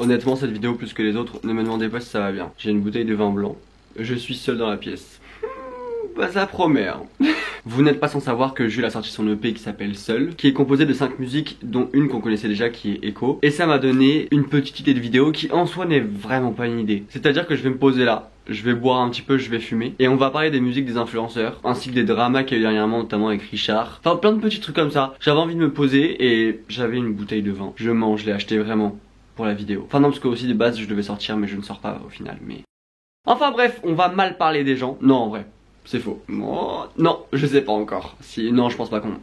Honnêtement cette vidéo plus que les autres, ne me demandez pas si ça va bien. J'ai une bouteille de vin blanc, je suis seul dans la pièce. Bah ça promet hein. Vous n'êtes pas sans savoir que Jules a sorti son EP qui s'appelle Seul, qui est composé de 5 musiques dont une qu'on connaissait déjà qui est Echo. Et ça m'a donné une petite idée de vidéo qui en soi n'est vraiment pas une idée. C'est-à-dire que je vais me poser là, je vais boire un petit peu, je vais fumer. Et on va parler des musiques des influenceurs, ainsi que des dramas qu'il y a eu dernièrement, notamment avec Richard. Enfin plein de petits trucs comme ça. J'avais envie de me poser et j'avais une bouteille de vin. Je mens, je l'ai acheté vraiment pour la vidéo. Enfin non parce que aussi de base je devais sortir mais je ne sors pas au final. Mais enfin bref, on va mal parler des gens. Non en vrai. C'est faux. Oh, non, je sais pas encore. Si, non, je pense pas qu'on...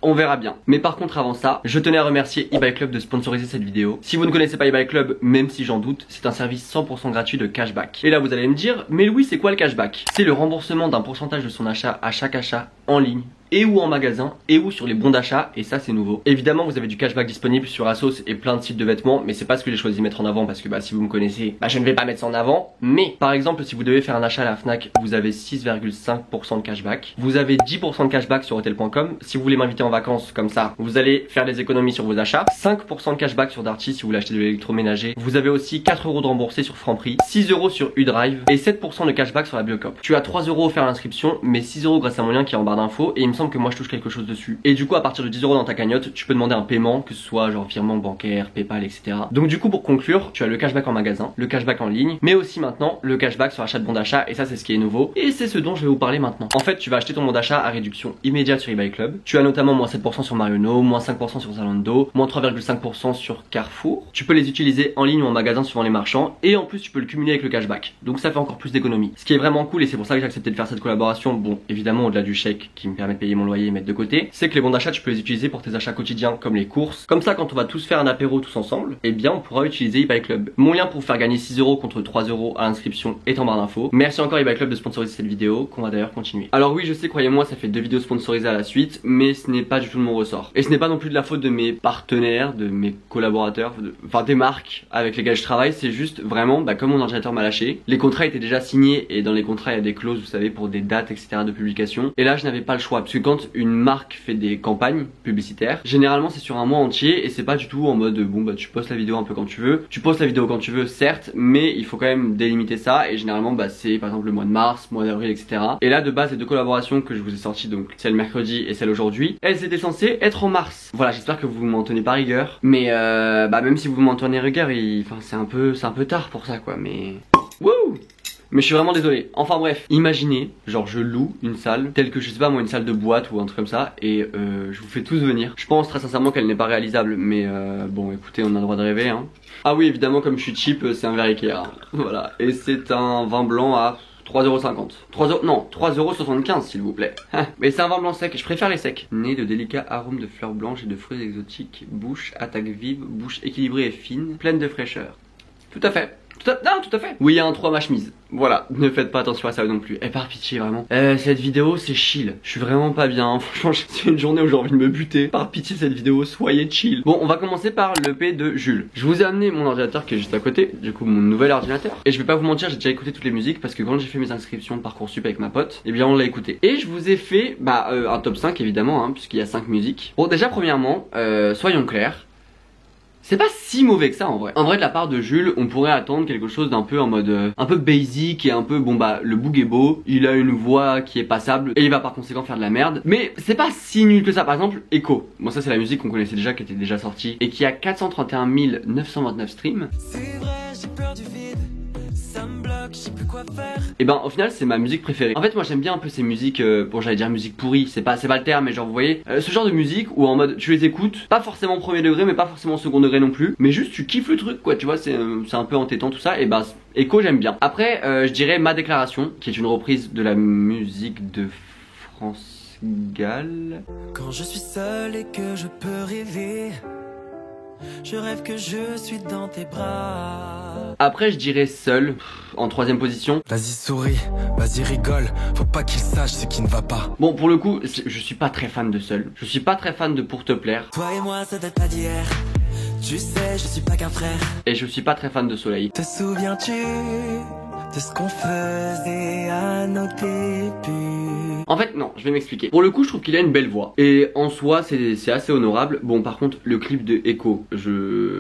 On verra bien. Mais par contre avant ça, je tenais à remercier eBay Club de sponsoriser cette vidéo. Si vous ne connaissez pas eBay Club, même si j'en doute, c'est un service 100% gratuit de cashback. Et là vous allez me dire, mais Louis c'est quoi le cashback? C'est le remboursement d'un pourcentage de son achat à chaque achat en ligne et ou en magasin, et ou sur les bons d'achat, et ça c'est nouveau. Évidemment vous avez du cashback disponible sur Asos et plein de sites de vêtements, mais c'est pas ce que j'ai choisi de mettre en avant parce que bah si vous me connaissez, bah je ne vais pas mettre ça en avant. Mais par exemple si vous devez faire un achat à la Fnac, vous avez 6,5% de cashback. Vous avez 10% de cashback sur hotel.com. Si vous voulez m'inviter en vacances comme ça, vous allez faire des économies sur vos achats. 5% de cashback sur Darty si vous voulez acheter de l'électroménager. Vous avez aussi 4 € de remboursé sur Franprix, 6 € sur Udrive et 7% de cashback sur la Biocop. Tu as 3 € offert à l'inscription, mais 6 € grâce à mon lien qui est en barre d'infos, et il me semble que moi je touche quelque chose dessus. Et du coup à partir de 10 € dans ta cagnotte, tu peux demander un paiement, que ce soit genre virement bancaire, PayPal, etc. Donc du coup pour conclure, tu as le cashback en magasin, le cashback en ligne, mais aussi maintenant le cashback sur achat de bon d'achat, et ça c'est ce qui est nouveau, et c'est ce dont je vais vous parler maintenant. En fait tu vas acheter ton bon d'achat à réduction immédiate sur eBay Club. Tu as notamment moins 7% sur Marionneau, moins 5% sur Zalando, moins 3,5% sur Carrefour. Tu peux les utiliser en ligne ou en magasin suivant les marchands, et en plus tu peux le cumuler avec le cashback. Donc ça fait encore plus d'économies. Ce qui est vraiment cool, et c'est pour ça que j'ai accepté de faire cette collaboration, bon évidemment au-delà du chèque qui me permet de payer mon loyer et mettre de côté, c'est que les bons d'achat tu peux les utiliser pour tes achats quotidiens comme les courses. Comme ça quand on va tous faire un apéro tous ensemble, eh bien on pourra utiliser eBay Club. Mon lien pour faire gagner 6 € contre 3 € à l'inscription est en barre d'infos. Merci encore eBay Club de sponsoriser cette vidéo, qu'on va d'ailleurs continuer. Alors oui je sais, croyez-moi, ça fait 2 vidéos sponsorisées à la suite, mais ce n'est pas du tout de mon ressort. Et ce n'est pas non plus de la faute de mes partenaires, de mes collaborateurs, enfin des marques avec lesquelles je travaille, c'est juste vraiment bah, comme mon ordinateur m'a lâché. Les contrats étaient déjà signés et dans les contrats il y a des clauses vous savez pour des dates etc de publication. Et là je n'avais pas le choix parce que quand une marque fait des campagnes publicitaires, généralement c'est sur un mois entier et c'est pas du tout en mode bon bah tu postes la vidéo un peu quand tu veux. Tu postes la vidéo quand tu veux certes, mais il faut quand même délimiter ça et généralement bah c'est par exemple le mois de mars, mois d'avril etc. Et là de base les 2 collaborations que je vous ai sorties, donc celle mercredi et celle aujourd'hui, elles étaient censées être en mars. Voilà, j'espère que vous m'en tenez pas rigueur, mais bah même si vous m'en tenez rigueur, enfin c'est un peu tard pour ça quoi, mais wouh. Mais je suis vraiment désolé. Enfin bref, imaginez, genre je loue une salle, telle que je sais pas moi une salle de boîte ou un truc comme ça, et je vous fais tous venir. Je pense très sincèrement qu'elle n'est pas réalisable, mais bon écoutez, on a le droit de rêver hein. Ah oui évidemment comme je suis cheap, c'est un verre Ikea, hein. Voilà, et c'est un vin blanc à 3,50 €. Non, 3,75 € s'il vous plaît. Mais c'est un vin blanc sec, je préfère les secs. Né de délicats arômes de fleurs blanches et de fruits exotiques, bouche, attaque vive, bouche équilibrée et fine, pleine de fraîcheur. Tout à fait. Non, tout à fait. Oui, il y a un 3 à ma chemise. Voilà, ne faites pas attention à ça non plus. Et par pitié, vraiment. Cette vidéo, c'est chill. Je suis vraiment pas bien. Franchement, c'est une journée où j'ai envie de me buter. Par pitié, cette vidéo, soyez chill. Bon, on va commencer par l'EP de Jules. Je vous ai amené mon ordinateur qui est juste à côté. Du coup, mon nouvel ordinateur. Et je vais pas vous mentir, j'ai déjà écouté toutes les musiques parce que quand j'ai fait mes inscriptions de Parcoursup avec ma pote, eh bien, on l'a écouté. Et je vous ai fait, un top 5 évidemment, hein, puisqu'il y a 5 musiques. Bon, déjà, premièrement, soyons clairs. C'est pas si mauvais que ça en vrai. En vrai de la part de Jules, on pourrait attendre quelque chose d'un peu en mode un peu basic et un peu bon bah le boug est beau, il a une voix qui est passable et il va par conséquent faire de la merde. Mais c'est pas si nul que ça. Par exemple Echo, bon ça c'est la musique qu'on connaissait déjà, qui était déjà sortie et qui a 431 929 streams. C'est vrai, j'ai peur du vide. Ça me bloque, je sais plus quoi faire. Et ben au final c'est ma musique préférée. En fait moi j'aime bien un peu ces musiques, bon j'allais dire musique pourrie, c'est pas le terme, mais genre vous voyez, ce genre de musique où en mode tu les écoutes, pas forcément premier degré mais pas forcément second degré non plus, mais juste tu kiffes le truc quoi, tu vois, c'est un peu entêtant tout ça, et bah Echo j'aime bien. Après je dirais Ma Déclaration, qui est une reprise de la musique de France Gall. Quand je suis seul et que je peux rêver, je rêve que je suis dans tes bras. Après je dirais Seul en 3ème position. Vas-y souris, vas-y rigole, faut pas qu'il sache ce qui ne va pas. Bon pour le coup je suis pas très fan de Seul. Je suis pas très fan de Pour te plaire. Toi et moi ça date pas d'hier. Tu sais je suis pas qu'un frère. Et je suis pas très fan de Soleil. Te souviens-tu de ce qu'on faisait à nos débuts? En fait non, je vais m'expliquer. Pour le coup je trouve qu'il a une belle voix et en soi c'est assez honorable. Bon par contre le clip de Echo,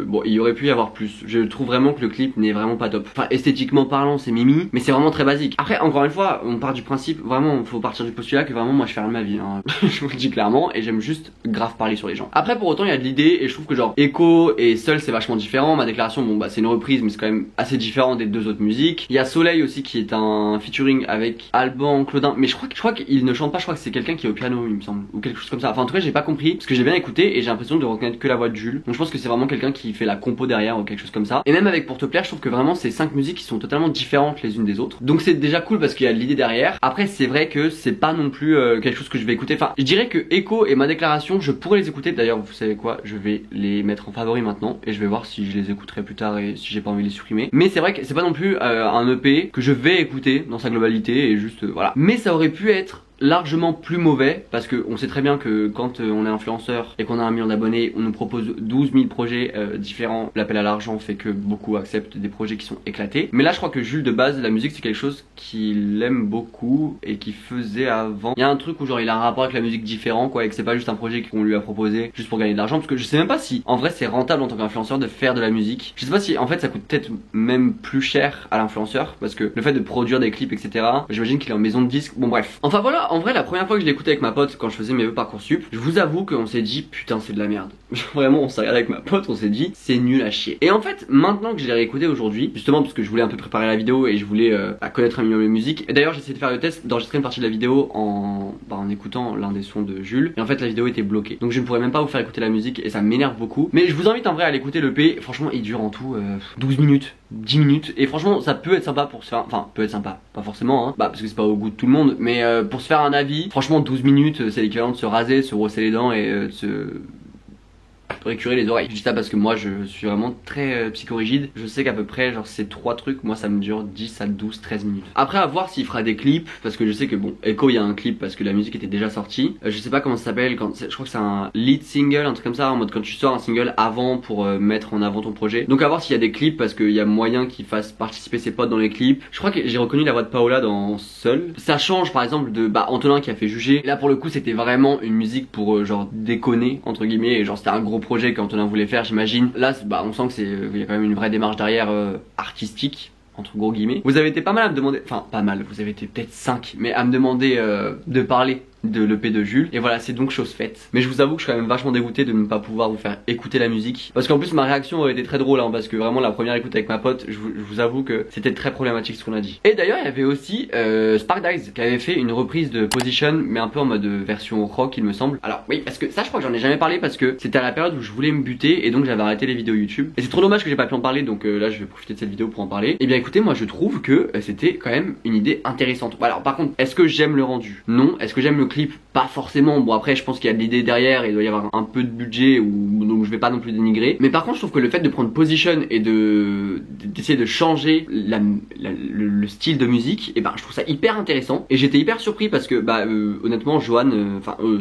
bon il y aurait pu y avoir plus. Je trouve vraiment que le clip n'est vraiment pas top. Enfin esthétiquement parlant c'est mimi, mais c'est vraiment très basique. Après encore une fois on part du principe, vraiment faut partir du postulat que vraiment moi je fais rien de ma vie hein. Je vous le dis clairement et j'aime juste grave parler sur les gens. Après pour autant il y a de l'idée et je trouve que genre Echo et Seul c'est vachement différent. Ma déclaration bon bah c'est une reprise mais c'est quand même assez différent des deux autres musiques. Il y a Soleil aussi qui est un featuring avec Alban Claudin, mais je crois qu'il ne chante pas, je crois que c'est quelqu'un qui est au piano il me semble, ou quelque chose comme ça. Enfin en tout cas j'ai pas compris parce que j'ai bien écouté et j'ai l'impression de reconnaître que la voix de Jules. Donc je pense que c'est vraiment quelqu'un qui fait la compo derrière ou quelque chose comme ça. Et même avec Pour te plaire je trouve que vraiment ces 5 musiques qui sont totalement différentes les unes des autres. Donc c'est déjà cool parce qu'il y a de l'idée derrière. Après c'est vrai que c'est pas non plus quelque chose que je vais écouter. Enfin je dirais que Echo et Ma déclaration je pourrais les écouter. D'ailleurs vous savez quoi, je vais les mettre en favori maintenant et je vais voir si je les écouterai plus tard et si j'ai pas envie de les supprimer. Mais c'est vrai que c'est pas non plus un EP que je vais écouter dans sa globalité et juste voilà. Mais ça aurait pu être largement plus mauvais parce que on sait très bien que quand on est influenceur et qu'on a 1 million d'abonnés on nous propose 12 000 projets différents. L'appel à l'argent fait que beaucoup acceptent des projets qui sont éclatés, mais là je crois que Jules de base la musique c'est quelque chose qu'il aime beaucoup et qu'il faisait avant. Il y a un truc où genre il a un rapport avec la musique différent quoi et que c'est pas juste un projet qu'on lui a proposé juste pour gagner de l'argent, parce que je sais même pas si en vrai c'est rentable en tant qu'influenceur de faire de la musique. Je sais pas si en fait ça coûte peut-être même plus cher à l'influenceur parce que le fait de produire des clips etc, j'imagine qu'il est en maison de disque. Bon bref, enfin voilà. En vrai la première fois que je l'écoutais avec ma pote quand je faisais mes vœux Parcoursup, je vous avoue qu'on s'est dit putain c'est de la merde. Vraiment on s'est regardé avec ma pote, on s'est dit c'est nul à chier. Et en fait maintenant que je l'ai réécouté aujourd'hui, justement parce que je voulais un peu préparer la vidéo et je voulais connaître un minimum de musique. Et d'ailleurs j'ai essayé de faire le test d'enregistrer une partie de la vidéo en écoutant l'un des sons de Jules. Et en fait la vidéo était bloquée. Donc je ne pourrais même pas vous faire écouter la musique et ça m'énerve beaucoup. Mais je vous invite en vrai à l'écouter le P. Franchement il dure en tout 12 minutes. 10 minutes et franchement ça peut être sympa pour se faire, enfin peut être sympa, pas forcément hein, bah parce que c'est pas au goût de tout le monde, mais pour se faire un avis, franchement 12 minutes c'est l'équivalent de se raser, se brosser les dents et de se récurer les oreilles. Je dis ça parce que moi je suis vraiment très psychorigide. Je sais qu'à peu près genre ces 3 trucs moi ça me dure 10 à 12 13 minutes. Après à voir s'il fera des clips parce que je sais que bon Echo il y a un clip parce que la musique était déjà sortie. Je sais pas comment ça s'appelle, je crois que c'est un lead single, un truc comme ça, en mode quand tu sors un single avant pour mettre en avant ton projet. Donc à voir s'il y a des clips parce qu'il y a moyen qu'il fasse participer ses potes dans les clips. Je crois que j'ai reconnu la voix de Paola dans Seul. Ça change par exemple de Antonin qui a fait Juger. Là pour le coup c'était vraiment une musique pour genre déconner entre guillemets et genre c'était un gros projet qu'Antonin voulait faire j'imagine. Là on sent que il y a quand même une vraie démarche derrière artistique entre gros guillemets. Vous avez été pas mal à me demander, enfin pas mal, vous avez été peut-être 5 mais à me demander de parler de l'EP de Jules et voilà c'est donc chose faite. Mais je vous avoue que je suis quand même vachement dégoûté de ne pas pouvoir vous faire écouter la musique parce qu'en plus ma réaction aurait été très drôle hein, parce que vraiment la première écoute avec ma pote je vous avoue que c'était très problématique ce qu'on a dit. Et d'ailleurs il y avait aussi Spark Dice qui avait fait une reprise de Position mais un peu en mode version rock il me semble. Alors oui parce que ça je crois que j'en ai jamais parlé parce que c'était à la période où je voulais me buter et donc j'avais arrêté les vidéos YouTube et c'est trop dommage que j'ai pas pu en parler donc là je vais profiter de cette vidéo pour en parler. Et bien écoutez moi je trouve que c'était quand même une idée intéressante. Bon, alors par contre est-ce que j'aime le rendu? Non. Est-ce que j'aime le clip? Pas forcément. Bon après je pense qu'il y a de l'idée derrière et il doit y avoir un peu de budget donc je vais pas non plus dénigrer. Mais par contre je trouve que le fait de prendre Position et d'essayer de changer le style de musique, et ben je trouve ça hyper intéressant et j'étais hyper surpris parce que honnêtement Johan,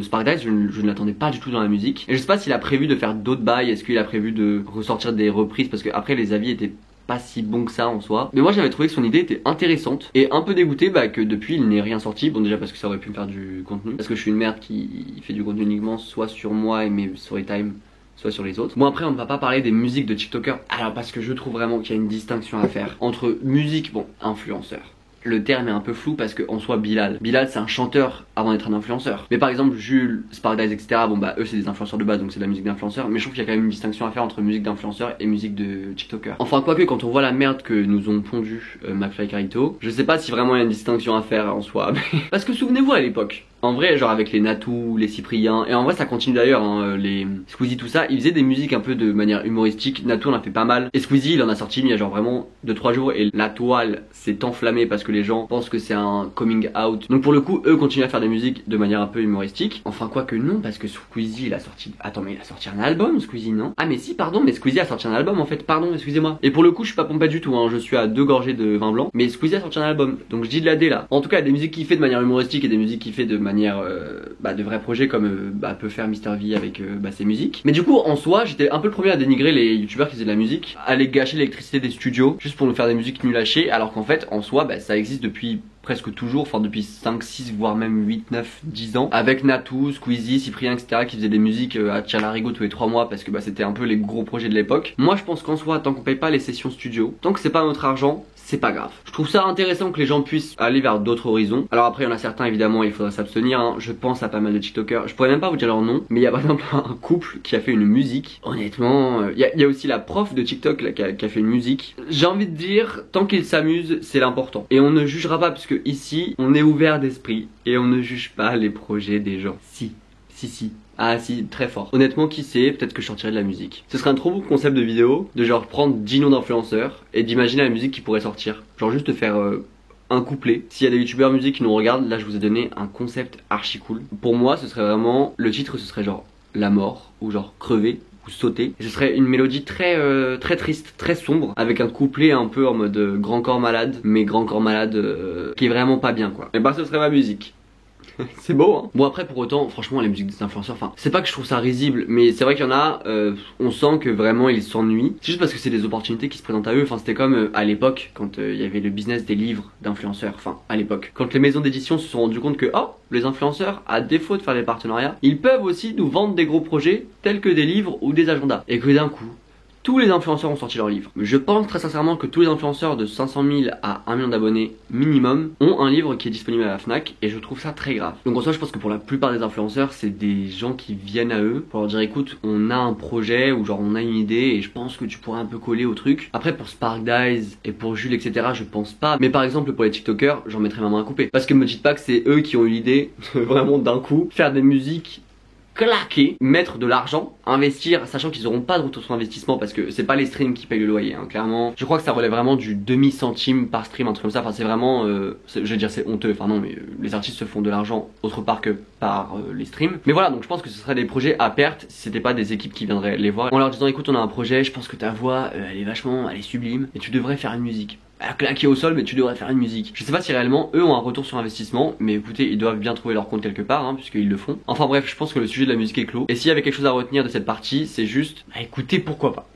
Spark Dice je ne l'attendais pas du tout dans la musique et je sais pas s'il a prévu de faire d'autres bails, est-ce qu'il a prévu de ressortir des reprises parce que après les avis étaient pas si bon que ça en soi. Mais moi j'avais trouvé que son idée était intéressante et un peu dégoûté que depuis il n'ait rien sorti. Bon déjà parce que ça aurait pu me faire du contenu, parce que je suis une merde qui fait du contenu uniquement soit sur moi et mes storytime soit sur les autres. Bon après on ne va pas parler des musiques de TikTokers, alors parce que je trouve vraiment qu'il y a une distinction à faire entre musique, bon influenceur. Le terme est un peu flou parce que en soi Bilal c'est un chanteur avant d'être un influenceur. Mais par exemple Jules, Spark Dice etc, bon eux c'est des influenceurs de base donc c'est de la musique d'influenceur. Mais je trouve qu'il y a quand même une distinction à faire entre musique d'influenceur et musique de TikToker. Enfin quoique quand on voit la merde que nous ont pondu McFly et Carito, je sais pas si vraiment il y a une distinction à faire en soi. Parce que souvenez-vous à l'époque, en vrai genre avec les Natou, les Cyprien, et en vrai ça continue d'ailleurs hein, les Squeezie tout ça, ils faisaient des musiques un peu de manière humoristique. Natou en a fait pas mal et Squeezie il en a sorti il y a genre vraiment 2-3 jours et la toile s'est enflammée parce que les gens pensent que c'est un coming out. Donc pour le coup eux continuent à faire des musiques de manière un peu humoristique. Enfin quoi que non parce que Squeezie il a sorti, attends mais il a sorti un album Squeezie non? Ah mais si pardon, mais Squeezie a sorti un album en fait, pardon excusez-moi. Et pour le coup je suis pas pompé du tout hein, je suis à 2 gorgées de vin blanc, mais Squeezie a sorti un album donc je dis de la D là. En tout cas il y a des musiques qu'il fait de manière humoristique et des musiques qu'il fait de manière de vrais projets comme peut faire Mister V avec ses musiques. Mais du coup en soi j'étais un peu le premier à dénigrer les youtubeurs qui faisaient de la musique, à aller gâcher l'électricité des studios juste pour nous faire des musiques nulles à chier, alors qu'en fait en soi ça existe depuis presque toujours, enfin depuis 5, 6, voire même 8, 9, 10 ans, avec Natou, Squeezie, Cyprien, etc. qui faisaient des musiques à Tchalarigo tous les 3 mois parce que c'était un peu les gros projets de l'époque. Moi je pense qu'en soi, tant qu'on paye pas les sessions studio, tant que c'est pas notre argent, c'est pas grave. Je trouve ça intéressant que les gens puissent aller vers d'autres horizons. Alors après il y en a certains évidemment, il faudrait s'abstenir, hein. Je pense à pas mal de TikTokers, je pourrais même pas vous dire leur nom, mais il y a par exemple un couple qui a fait une musique. Honnêtement, il y a aussi la prof de TikTok là, qui a fait une musique. J'ai envie de dire, tant qu'ils s'amusent, c'est l'important. Et on ne jugera pas parce que ici, on est ouvert d'esprit et on ne juge pas les projets des gens. Si. Ah si, très fort. Honnêtement, qui sait, peut-être que je sortirai de la musique. Ce serait un trop beau concept de vidéo, de genre prendre 10 noms d'influenceurs et d'imaginer la musique qui pourrait sortir. Genre juste faire un couplet. S'il y a des youtubeurs musique qui nous regardent, là je vous ai donné un concept archi cool. Pour moi, ce serait vraiment, le titre ce serait genre la mort ou genre crever ou sauter. Et ce serait une mélodie très triste, très sombre, avec un couplet un peu en mode grand corps malade, mais grand corps malade qui est vraiment pas bien quoi. Et bah ce serait ma musique. C'est beau hein. Bon après pour autant franchement les musiques des influenceurs, enfin c'est pas que je trouve ça risible, mais c'est vrai qu'il y en a on sent que vraiment ils s'ennuient. C'est juste parce que c'est des opportunités qui se présentent à eux. Enfin c'était comme à l'époque quand il y avait le business des livres d'influenceurs. Enfin à l'époque quand les maisons d'édition se sont rendues compte que oh les influenceurs à défaut de faire des partenariats, ils peuvent aussi nous vendre des gros projets tels que des livres ou des agendas. Et que d'un coup tous les influenceurs ont sorti leurs livres. Je pense très sincèrement que tous les influenceurs de 500 000 à 1 million d'abonnés minimum ont un livre qui est disponible à la Fnac et je trouve ça très grave. Donc en soi je pense que pour la plupart des influenceurs c'est des gens qui viennent à eux pour leur dire écoute on a un projet ou genre on a une idée et je pense que tu pourrais un peu coller au truc. Après pour Spark Dice et pour Jules etc je pense pas. Mais par exemple pour les TikTokers j'en mettrais ma main à couper. Parce que me dites pas que c'est eux qui ont eu l'idée vraiment d'un coup faire des musiques claquer, mettre de l'argent, investir, sachant qu'ils auront pas de retour sur investissement parce que c'est pas les streams qui payent le loyer hein, clairement. Je crois que ça relève vraiment du demi-centime par stream, un truc comme ça. Enfin c'est vraiment, je veux dire c'est honteux, enfin non mais les artistes se font de l'argent autre part que par les streams. Mais voilà donc je pense que ce serait des projets à perte si c'était pas des équipes qui viendraient les voir en leur disant écoute on a un projet, je pense que ta voix elle est sublime et tu devrais faire une musique. À claquer au sol mais tu devrais faire une musique. Je sais pas si réellement eux ont un retour sur investissement, mais écoutez ils doivent bien trouver leur compte quelque part hein, puisqu'ils le font. Enfin bref je pense que le sujet de la musique est clos. Et s'il y avait quelque chose à retenir de cette partie c'est juste bah écoutez pourquoi pas.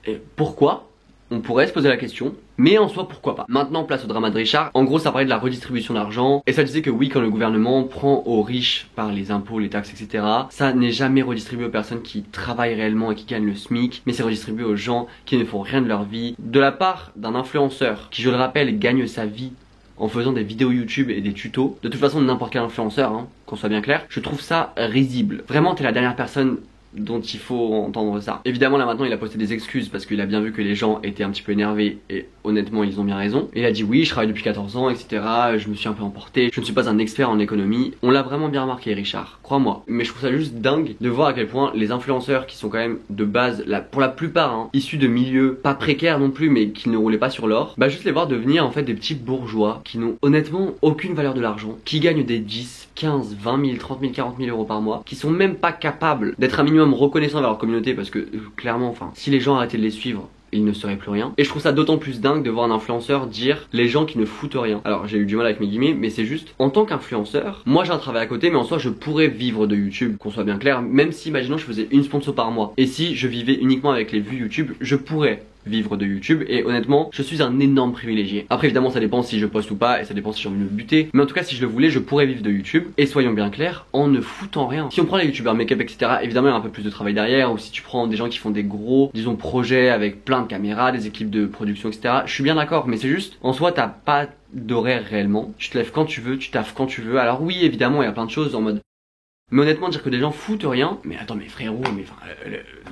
Et pourquoi? On pourrait se poser la question, mais en soi pourquoi pas. Maintenant place au drama de Richard. En gros ça parlait de la redistribution d'argent et ça disait que oui quand le gouvernement prend aux riches par les impôts, les taxes etc, ça n'est jamais redistribué aux personnes qui travaillent réellement et qui gagnent le SMIC, mais c'est redistribué aux gens qui ne font rien de leur vie. De la part d'un influenceur qui je le rappelle gagne sa vie en faisant des vidéos YouTube et des tutos, de toute façon n'importe quel influenceur hein, qu'on soit bien clair, je trouve ça risible. Vraiment t'es la dernière personne dont il faut entendre ça. Évidemment là maintenant il a posté des excuses parce qu'il a bien vu que les gens étaient un petit peu énervés et honnêtement ils ont bien raison. Il a dit oui je travaille depuis 14 ans etc, je me suis un peu emporté, je ne suis pas un expert en économie. On l'a vraiment bien remarqué Richard, crois-moi. Mais je trouve ça juste dingue de voir à quel point les influenceurs qui sont quand même de base, pour la plupart hein, issus de milieux pas précaires non plus mais qui ne roulaient pas sur l'or, bah juste les voir devenir en fait des petits bourgeois qui n'ont honnêtement aucune valeur de l'argent, qui gagnent des 10, 15, 20 000, 30 000, 40 000 euros par mois, qui sont même pas capables d'être un minimum reconnaissants vers leur communauté parce que clairement enfin si les gens arrêtaient de les suivre il ne serait plus rien. Et je trouve ça d'autant plus dingue de voir un influenceur dire les gens qui ne foutent rien. Alors j'ai eu du mal avec mes guillemets mais c'est juste en tant qu'influenceur, moi j'ai un travail à côté mais en soi je pourrais vivre de YouTube, qu'on soit bien clair, même si imaginons je faisais une sponsor par mois. Et si je vivais uniquement avec les vues YouTube, je pourrais vivre de YouTube et honnêtement je suis un énorme privilégié. Après évidemment ça dépend si je poste ou pas et ça dépend si j'ai envie de me buter, mais en tout cas si je le voulais je pourrais vivre de YouTube et soyons bien clairs en ne foutant rien. Si on prend les youtubeurs make-up etc évidemment il y a un peu plus de travail derrière, ou si tu prends des gens qui font des gros disons projets avec plein de caméras, des équipes de production etc, je suis bien d'accord mais c'est juste en soi t'as pas d'horaire réellement, tu te lèves quand tu veux, tu taffes quand tu veux. Alors oui évidemment il y a plein de choses en mode mais honnêtement dire que des gens foutent rien, mais attends mais frérot, mais enfin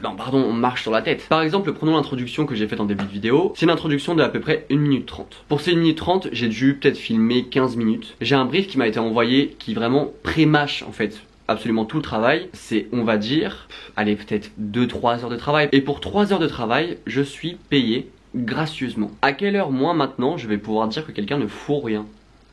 non pardon on marche sur la tête. Par exemple prenons l'introduction que j'ai faite en début de vidéo, c'est une introduction de à peu près 1 minute 30. Pour ces 1 minute 30 j'ai dû peut-être filmer 15 minutes. J'ai un brief qui m'a été envoyé qui vraiment pré-mâche en fait absolument tout le travail. C'est on va dire, allez peut-être 2-3 heures de travail. Et pour 3 heures de travail je suis payé gracieusement. À quelle heure moi maintenant je vais pouvoir dire que quelqu'un ne fout rien?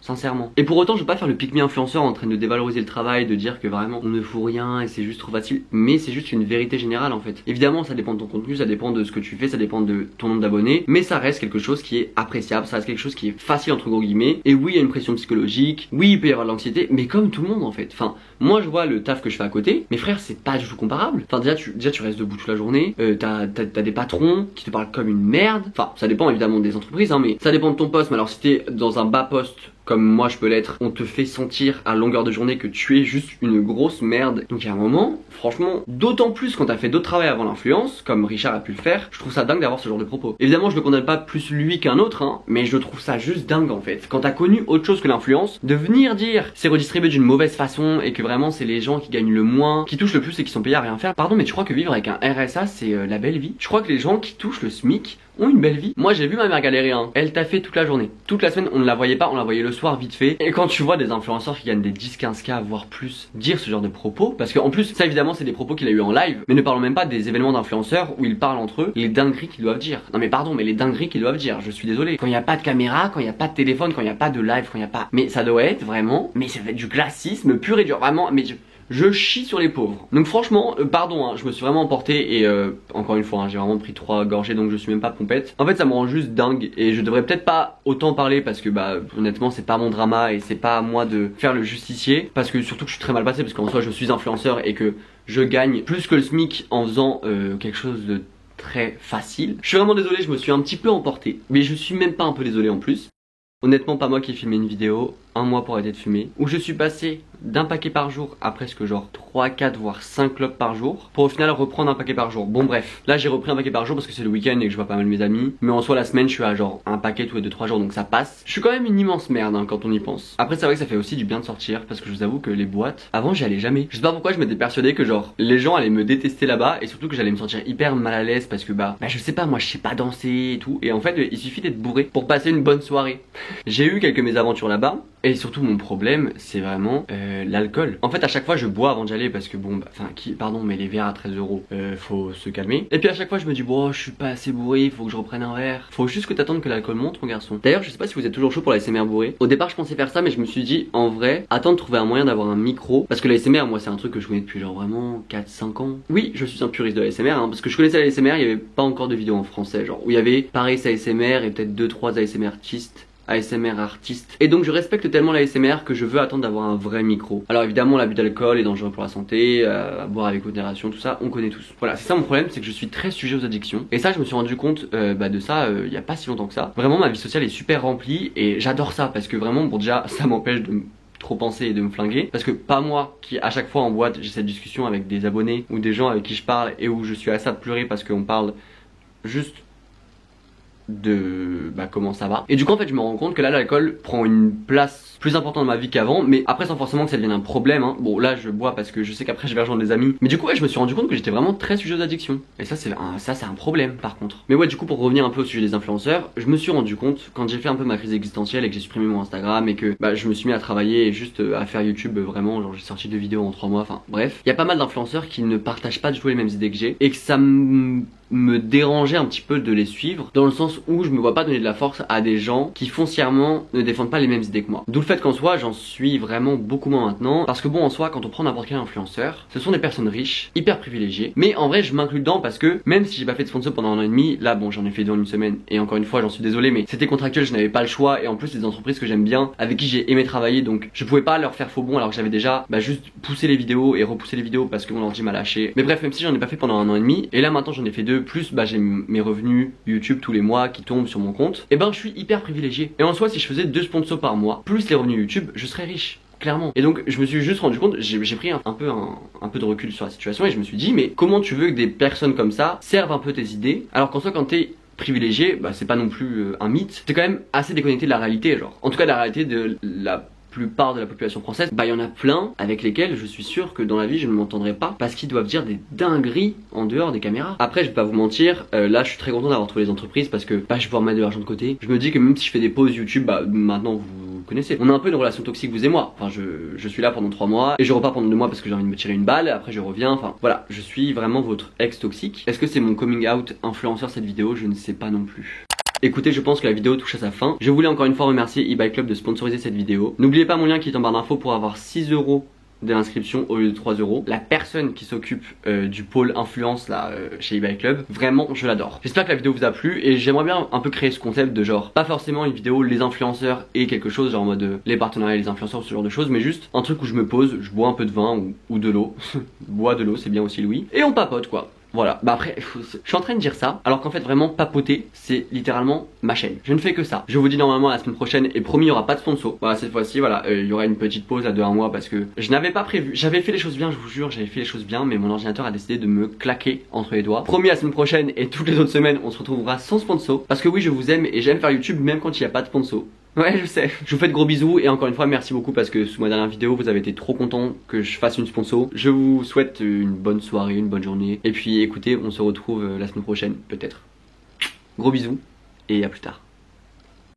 Sincèrement. Et pour autant je veux pas faire le pick me influenceur en train de dévaloriser le travail, de dire que vraiment on ne fout rien et c'est juste trop facile, mais c'est juste une vérité générale en fait. Évidemment ça dépend de ton contenu, ça dépend de ce que tu fais, ça dépend de ton nombre d'abonnés, mais ça reste quelque chose qui est appréciable, ça reste quelque chose qui est facile entre gros guillemets. Et oui il y a une pression psychologique, oui il peut y avoir de l'anxiété, mais comme tout le monde en fait. Enfin moi je vois le taf que je fais à côté, mes frères c'est pas du tout comparable. Enfin déjà tu restes debout toute la journée, t'as des patrons qui te parlent comme une merde. Enfin ça dépend évidemment des entreprises hein, mais ça dépend de ton poste. Mais alors si t'es dans un bas poste comme moi je peux l'être, on te fait sentir à longueur de journée que tu es juste une grosse merde. Donc il y a un moment, franchement, d'autant plus quand t'as fait d'autres travails avant l'influence, comme Richard a pu le faire, je trouve ça dingue d'avoir ce genre de propos. Évidemment je le condamne pas plus lui qu'un autre, hein, mais je trouve ça juste dingue en fait. Quand t'as connu autre chose que l'influence, de venir dire c'est redistribué d'une mauvaise façon et que vraiment c'est les gens qui gagnent le moins, qui touchent le plus et qui sont payés à rien faire. Pardon, mais tu crois que vivre avec un RSA c'est la belle vie? Je crois que les gens qui touchent le SMIC ont une belle vie. Moi j'ai vu ma mère galérer, hein. Elle t'a fait toute la journée. Toute la semaine on ne la voyait pas, on la voyait le soir vite fait. Et quand tu vois des influenceurs qui gagnent des 10-15K voire plus dire ce genre de propos, parce qu'en plus ça évidemment c'est des propos qu'il a eu en live, mais ne parlons même pas des événements d'influenceurs où ils parlent entre eux, les dingueries qu'ils doivent dire. Non mais pardon, mais les dingueries qu'ils doivent dire, je suis désolé. Quand il n'y a pas de caméra, quand il n'y a pas de téléphone, quand il n'y a pas de live, quand il n'y a pas... Mais ça doit être vraiment... Mais ça va être du classisme pur et dur, vraiment, mais... Je chie sur les pauvres. Donc franchement, pardon, hein, je me suis vraiment emporté et encore une fois, hein, j'ai vraiment pris 3 gorgées donc je suis même pas pompette. En fait ça me rend juste dingue et je devrais peut-être pas autant parler parce que bah honnêtement c'est pas mon drama et c'est pas à moi de faire le justicier. Parce que surtout que je suis très mal passé parce qu'en soi je suis influenceur et que je gagne plus que le SMIC en faisant quelque chose de très facile. Je suis vraiment désolé, je me suis un petit peu emporté. Mais je suis même pas un peu désolé en plus. Honnêtement pas moi qui ai filmé une vidéo, 1 mois pour arrêter de fumer, où je suis passé d'un paquet par jour à presque genre 3, 4 voire 5 clopes par jour pour au final reprendre un paquet par jour. Bon bref, là j'ai repris un paquet par jour parce que c'est le week-end et que je vois pas mal mes amis, mais en soi la semaine je suis à genre un paquet tous les 2-3 jours donc ça passe. Je suis quand même une immense merde hein, quand on y pense. Après c'est vrai que ça fait aussi du bien de sortir parce que je vous avoue que les boîtes, avant j'y allais jamais. Je sais pas pourquoi je m'étais persuadé que genre les gens allaient me détester là-bas et surtout que j'allais me sentir hyper mal à l'aise parce que bah je sais pas, moi je sais pas danser et tout, et en fait il suffit d'être bourré pour passer une bonne soirée. J'ai eu quelques mésaventures là-bas. Et surtout mon problème c'est vraiment l'alcool. En fait à chaque fois je bois avant d'y aller parce que bon bah, enfin pardon mais les verres à 13 euros faut se calmer. Et puis à chaque fois je me dis bon je suis pas assez bourré, faut que je reprenne un verre. Faut juste que t'attendes que l'alcool monte mon garçon. D'ailleurs je sais pas si vous êtes toujours chaud pour la SMR bourré. Au départ je pensais faire ça mais je me suis dit en vrai attends de trouver un moyen d'avoir un micro. Parce que la SMR moi c'est un truc que je connais depuis genre vraiment 4-5 ans. Oui je suis un puriste de la SMR hein, parce que je connaissais la SMR, il y avait pas encore de vidéos en français genre où il y avait Paris ASMR et peut-être 2-3 ASMR artistes. Et donc je respecte tellement la ASMR que je veux attendre d'avoir un vrai micro. Alors évidemment l'abus d'alcool est dangereux pour la santé, à boire avec modération, tout ça on connaît tous. Voilà c'est ça mon problème, c'est que je suis très sujet aux addictions. Et ça je me suis rendu compte de ça il y a pas si longtemps que ça. Vraiment ma vie sociale est super remplie et j'adore ça parce que vraiment bon déjà ça m'empêche de trop penser et de me flinguer parce que pas moi qui à chaque fois en boîte j'ai cette discussion avec des abonnés ou des gens avec qui je parle et où je suis à ça de pleurer parce qu'on parle juste de comment ça va. Et du coup en fait je me rends compte que là l'alcool prend une place plus importante dans ma vie qu'avant, mais après sans forcément que ça devienne un problème hein. Bon là je bois parce que je sais qu'après je vais rejoindre des amis, mais du coup ouais, je me suis rendu compte que j'étais vraiment très sujet aux addictions. Et ça c'est un problème par contre. Mais ouais du coup pour revenir un peu au sujet des influenceurs, je me suis rendu compte quand j'ai fait un peu ma crise existentielle et que j'ai supprimé mon Instagram et que je me suis mis à travailler et juste à faire YouTube vraiment, genre j'ai sorti 2 vidéos en 3 mois, enfin bref. Il y a pas mal d'influenceurs qui ne partagent pas du tout les mêmes idées que j'ai et que ça me dérangeait un petit peu de les suivre dans le sens où je me vois pas donner de la force à des gens qui foncièrement ne défendent pas les mêmes idées que moi. D'où le fait qu'en soi j'en suis vraiment beaucoup moins maintenant parce que bon en soi quand on prend n'importe quel influenceur ce sont des personnes riches, hyper privilégiées, mais en vrai je m'inclus dedans parce que même si j'ai pas fait de sponsor pendant 1 an et demi, là bon j'en ai fait 2 en 1 semaine et encore une fois j'en suis désolé mais c'était contractuel, je n'avais pas le choix et en plus c'est des entreprises que j'aime bien, avec qui j'ai aimé travailler donc je pouvais pas leur faire faux bon alors que j'avais déjà juste poussé les vidéos et repoussé les vidéos parce que mon ordi m'a lâché. Mais bref même si j'en ai pas fait pendant 1 an et demi et là maintenant j'en ai fait 2 plus j'ai mes revenus YouTube tous les mois qui tombent sur mon compte, et je suis hyper privilégié. Et en soi si je faisais 2 sponsors par mois plus les revenus YouTube je serais riche clairement. Et donc je me suis juste rendu compte, j'ai pris un peu de recul sur la situation et je me suis dit mais comment tu veux que des personnes comme ça servent un peu tes idées alors qu'en soi quand t'es privilégié c'est pas non plus un mythe, t'es quand même assez déconnecté de la réalité, genre en tout cas de la réalité de la plupart de la population française. Il y en a plein avec lesquels je suis sûr que dans la vie je ne m'entendrai pas parce qu'ils doivent dire des dingueries en dehors des caméras. Après je vais pas vous mentir, là je suis très content d'avoir trouvé les entreprises parce que je vais pouvoir mettre de l'argent de côté. Je me dis que même si je fais des pauses YouTube, maintenant vous connaissez. On a un peu une relation toxique vous et moi. Enfin je suis là pendant 3 mois et je repars pendant 2 mois parce que j'ai envie de me tirer une balle, après je reviens, enfin voilà, je suis vraiment votre ex toxique. Est-ce que c'est mon coming out influenceur cette vidéo? Je ne sais pas non plus. Écoutez, je pense que la vidéo touche à sa fin. Je voulais encore une fois remercier eBay Club de sponsoriser cette vidéo. N'oubliez pas mon lien qui est en barre d'infos pour avoir 6 € de l'inscription au lieu de 3 €. La personne qui s'occupe du pôle influence là chez eBay Club, vraiment je l'adore. J'espère que la vidéo vous a plu et j'aimerais bien un peu créer ce concept de genre pas forcément une vidéo les influenceurs et quelque chose genre en mode les partenariats les influenceurs, ce genre de choses, mais juste un truc où je me pose, je bois un peu de vin ou de l'eau. Bois de l'eau, c'est bien aussi Louis, et on papote quoi. Voilà, bah après, je suis en train de dire ça, alors qu'en fait vraiment papoter, c'est littéralement ma chaîne. Je ne fais que ça. Je vous dis normalement la semaine prochaine, et promis, il n'y aura pas de sponsor. Voilà, cette fois-ci, voilà, il y aura une petite pause là de 1 mois parce que je n'avais pas prévu. J'avais fait les choses bien, je vous jure, j'avais fait les choses bien, mais mon ordinateur a décidé de me claquer entre les doigts. Promis, la semaine prochaine et toutes les autres semaines, on se retrouvera sans sponsor. Parce que oui, je vous aime et j'aime faire YouTube même quand il n'y a pas de sponsor. Ouais, je sais. Je vous fais de gros bisous et encore une fois merci beaucoup parce que sous ma dernière vidéo vous avez été trop contents que je fasse une sponsor. Je vous souhaite une bonne soirée, une bonne journée et puis écoutez, on se retrouve la semaine prochaine peut-être. Gros bisous et à plus tard.